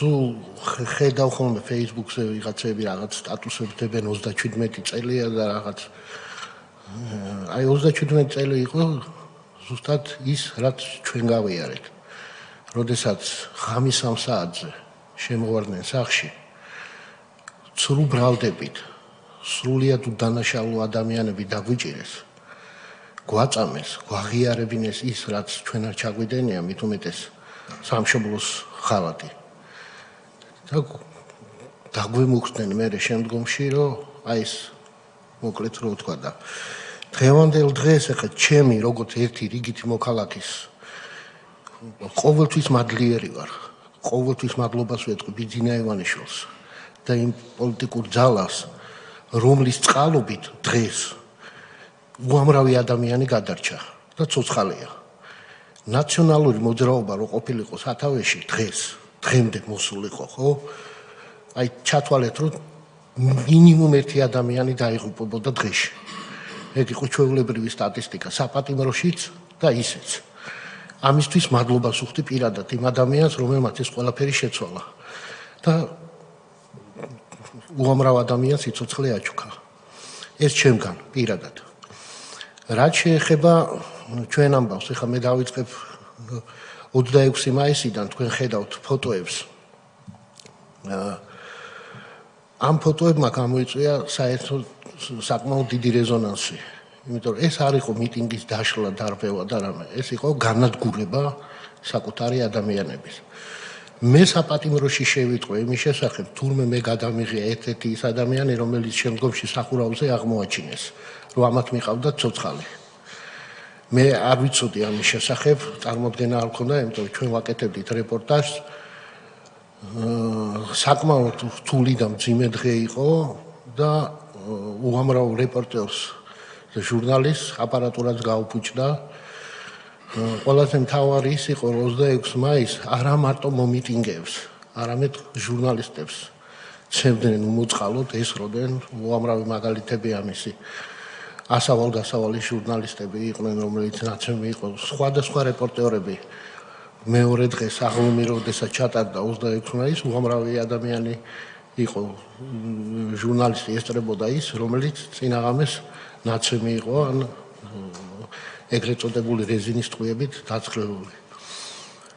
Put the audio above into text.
სულ ხედავ ხოლმე Facebook-ზე ვიღაცები რაღაც სტატუსებს დებენ 37 წელია და რაღაც აი 37 წელი იყო ზუსტად ის რაც ჩვენ გავიარეთ. როდესაც ღამის 3 საათზე შემოვარდნენ სახლში ცრუ ბრალდებით სრულიად უდანაშაულო ადამიანები დაგვიჭირეს. გვაწამეს, გვაღიარებინეს ის რაც ჩვენ არ ჩაგვიდენია, მით უმეტეს სამშობლოს ხალადი. დაგვემუხდნენ მე შემდგომში, რომ აი ეს მოკლედ რო ვთქვა და დღევანდელ დღეს ახლა ჩემი როგორც ერთი რიგითი მოქალაქის ყოველთვის მადლიერი ვარ. ყოველთვის მადლობას ვეთქვი ბიძინა ივანიშვილს და იმ პოლიტიკურ ძალას, რომლის წყალობით დღეს უამრავი ადამიანი გადარჩა და ცოცხალია. ნაციონალური მოძრაობა რო ყოფილიყო სათავეში დღემდე მოსულიყო, ხო? აი ჩათვალეთ, რომ მინიმუმ ერთი ადამიანი დაიღუპებოდა დღეში. ეგ იყო ჩვეულებრივი სტატისტიკა საპატიმროშიც და ისეც. ამისთვის მადლობას ვუხდი პირადად იმ ადამიანს, რომელმაც ეს ყველაფერი შეცვალა. და უამრავ ადამიანს სიცოცხლე აჩუქა. ეს ჩემგან პირადად. რაც შეეხება ჩვენ ამბავს, ეხლა მე დავიწყებ 26 მაისიდან თქვენ ხედავთ ფოტოებს. ამ ფოტოებმა გამოიწვია საერთოდ საკმაოდ დიდი რეზონანსი. იმიტომ რომ ეს არ იყო მიტინგის დაშლა, დარბევა და რამე, ეს იყო განადგურება საკუთარი ადამიანების. მე საპატიმროში შევიტყვე იმის შესახებ, თურმე მე გადამიღია ერთ-ერთი ის ადამიანი, რომელიც შემდგომში სახურავზე აღმოაჩინეს, რომ ამათ მიყავდა ცოცხალი. მე არ ვიცოდი ამის შესახებ, წარმოდგენა არ მქონდა, იმიტომ რომ ჩვენ ვაკეთებდით რეპორტაჟს. საკმაოდ რთული და მძიმე დღე იყო და უამრავ რეპორტერს და ჟურნალისტს აპარატურაც გაუფუჭდა. ყველაზე მთავარი ის იყო 26 მაისს არა მარტო მომიტინგეებს, არამედ ჟურნალისტებს ცემდნენ უმოწყალოდ, ესროდნენ უამრავი მაგალითები ამისი. ასავალ-დასავალი ჟურნალისტები იყვნენ, რომელიც ნაცემი იყო, სხვადასხვა რეპორტერები. მეორე დღეს აღლუმი როდესაც ჩატარდა 26 მაისს, უამრავი ადამიანი იყო ჟურნალისტი ესწრებოდა ის, რომელიც წინაღამეს ნაცემი იყო ან ეგრეთ წოდებული რეზინის ტყვიებით დაწყლებული.